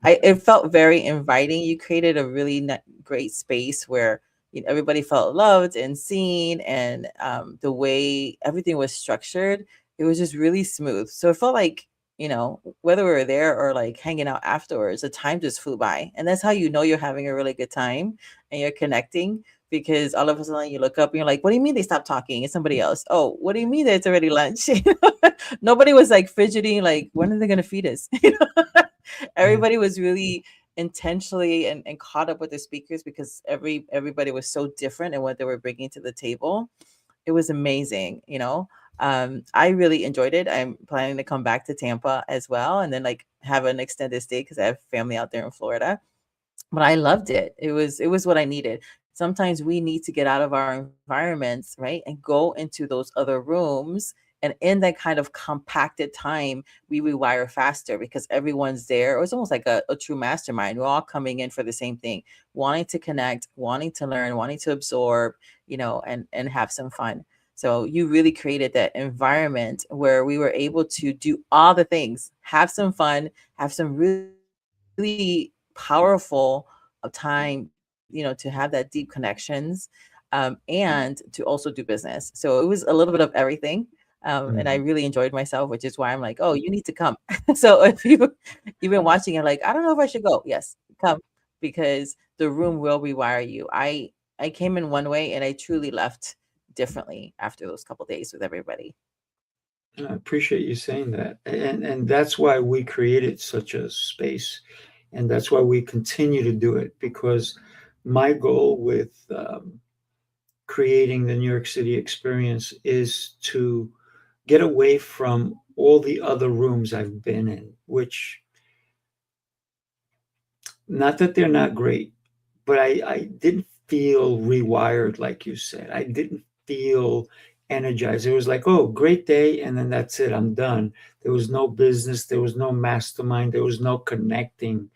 it felt very inviting. You created a really great space where everybody felt loved and seen, and the way everything was structured, it was just really smooth. So it felt like whether we were there or like hanging out afterwards, the time just flew by, and that's how you know you're having a really good time and you're connecting because all of a sudden you look up and you're like, what do you mean they stopped talking? It's somebody else. Oh, what do you mean that it's already lunch? Nobody was like fidgeting, like, when are they going to feed us? Everybody was really intentionally and caught up with the speakers because everybody was so different in what they were bringing to the table. It was amazing. I really enjoyed it. I'm planning to come back to Tampa as well and then like have an extended stay because I have family out there in Florida. But I loved it. It was what I needed. Sometimes we need to get out of our environments, right? And go into those other rooms. And in that kind of compacted time, we rewire faster because everyone's there. It was almost like a true mastermind. We're all coming in for the same thing, wanting to connect, wanting to learn, wanting to absorb, and have some fun. So you really created that environment where we were able to do all the things, have some fun, have some really powerful time, to have that deep connections, and to also do business. So it was a little bit of everything. And I really enjoyed myself, which is why I'm like, oh, you need to come. So if you've been watching it, like, I don't know if I should go. Yes, come, because the room will rewire you. I came in one way and I truly left differently after those couple days with everybody. I appreciate you saying that. And that's why we created such a space. And that's why we continue to do it, because my goal with creating the New York City experience is to get away from all the other rooms I've been in, which, not that they're not great, but I didn't feel rewired, like you said. I didn't feel energized. It was like, oh, great day, and then that's it. I'm done. There was no business. There was no mastermind. There was no connecting.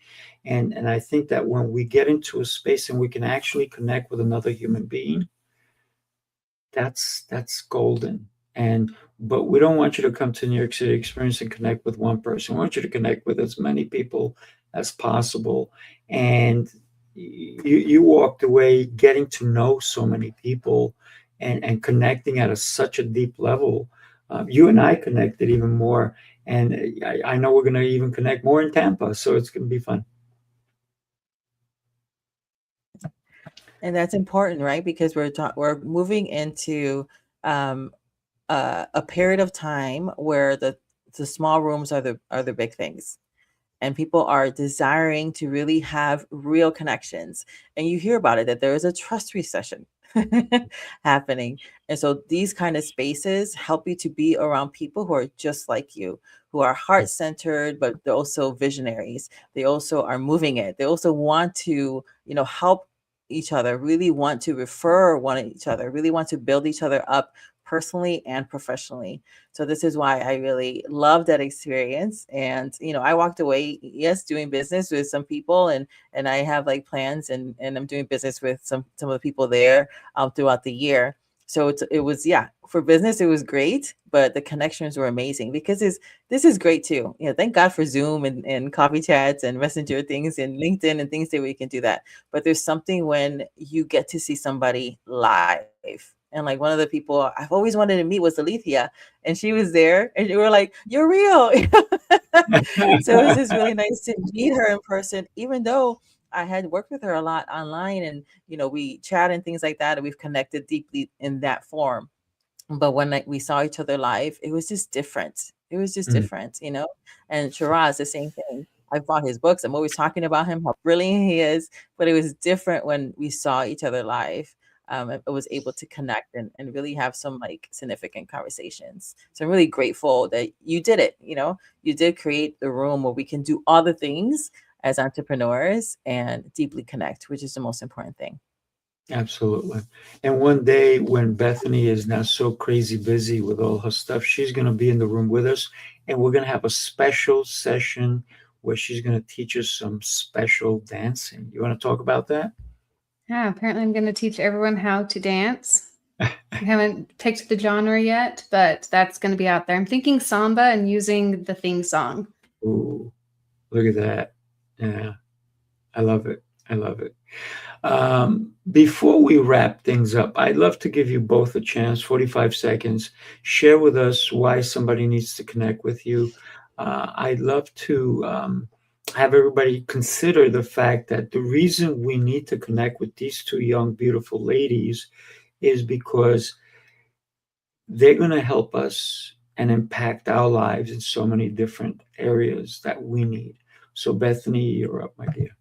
And I think that when we get into a space and we can actually connect with another human being, that's golden. But we don't want you to come to New York City experience and connect with one person. We want you to connect with as many people as possible. And you walked away getting to know so many people and connecting at such a deep level. You and I connected even more. And I know we're going to even connect more in Tampa. So it's going to be fun. And that's important, right? Because we're moving into a period of time where the small rooms are the big things, and people are desiring to really have real connections. And you hear about it that there is a trust recession happening, and so these kind of spaces help you to be around people who are just like you, who are heart centered, but they're also visionaries. They also are moving it. They also want to help each other, really want to refer one each other, really want to build each other up personally and professionally. So this is why I really love that experience. And I walked away, yes, doing business with some people, and I have like plans, and I'm doing business with some of the people there throughout the year. So it was, yeah, for business it was great, but the connections were amazing because this is great too. Thank God for Zoom and coffee chats and messenger things and LinkedIn and things that we can do that. But there's something when you get to see somebody live. And like one of the people I've always wanted to meet was Alethea, and she was there, and we were like, "You're real." So it was just really nice to meet her in person, even though I had worked with her a lot online, and we chat and things like that, and we've connected deeply in that form. But when we saw each other live, it was just different. It was just different. And Shiraz, the same thing. I bought his books. I'm always talking about him, how brilliant he is. But it was different when we saw each other live. I was able to connect and really have some like significant conversations. So I'm really grateful that you did it. You did create the room where we can do all the things as entrepreneurs and deeply connect, which is the most important thing. Absolutely. And one day when Bethany is now so crazy busy with all her stuff, she's going to be in the room with us, and we're going to have a special session where she's going to teach us some special dancing. You want to talk about that? Yeah, apparently I'm going to teach everyone how to dance. I haven't picked the genre yet, but that's going to be out there. I'm thinking samba and using the theme song. Ooh, look at that. Yeah, I love it. I love it. Before we wrap things up, I'd love to give you both a chance, 45 seconds. Share with us why somebody needs to connect with you. I'd love to have everybody consider the fact that the reason we need to connect with these two young, beautiful ladies is because they're going to help us and impact our lives in so many different areas that we need. So, Bethany, you're up, my dear.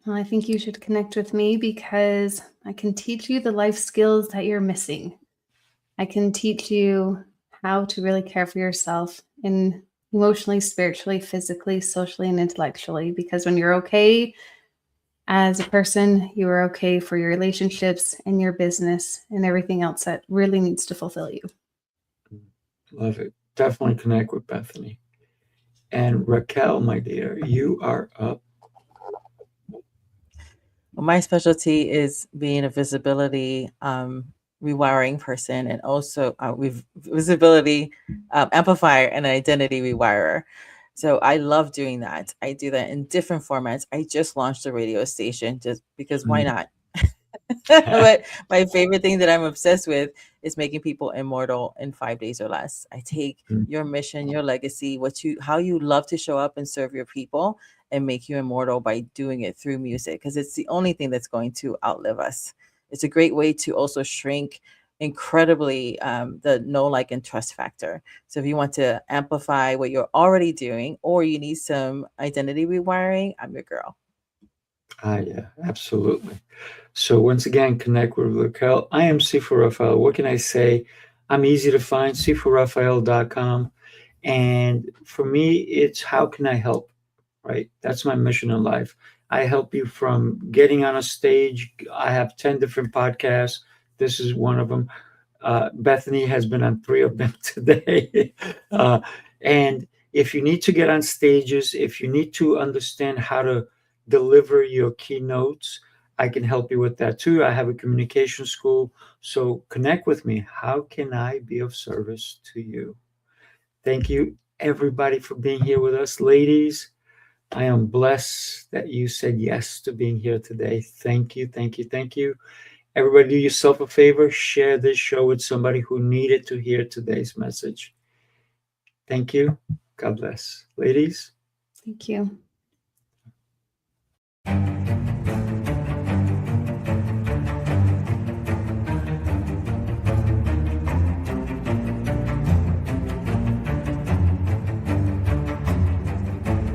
Well, I think you should connect with me because I can teach you the life skills that you're missing. I can teach you how to really care for yourself in emotionally, spiritually, physically, socially, and intellectually. Because when you're okay as a person, you are okay for your relationships and your business and everything else that really needs to fulfill you. Love it. Definitely connect with Bethany. And Raquel, my dear, you are up. Well, my specialty is being a visibility rewiring person, and also visibility amplifier and identity rewirer. So I love doing that. I do that in different formats. I just launched a radio station just because why not? But my favorite thing that I'm obsessed with is making people immortal in 5 days or less. I take your mission, your legacy, how you love to show up and serve your people, and make you immortal by doing it through music, because it's the only thing that's going to outlive us. It's a great way to also shrink incredibly the know, like, and trust factor. So if you want to amplify what you're already doing, or you need some identity rewiring, I'm your girl. Yeah, absolutely. So once again, connect with Raquel. I am Sifu Raphael. What can I say? I'm easy to find, sifuraphael.com. And for me, it's how can I help, right? That's my mission in life. I help you from getting on a stage. I have 10 different podcasts. This is one of them. Bethany has been on 3 of them today. And if you need to get on stages, if you need to understand how to deliver your keynotes, I can help you with that too. I have a communication school. So connect with me. How can I be of service to you? Thank you, everybody, for being here with us. Ladies, I am blessed that you said yes to being here today. Thank you, thank you, thank you. Everybody, do yourself a favor. Share this show with somebody who needed to hear today's message. Thank you. God bless. Ladies. Thank you.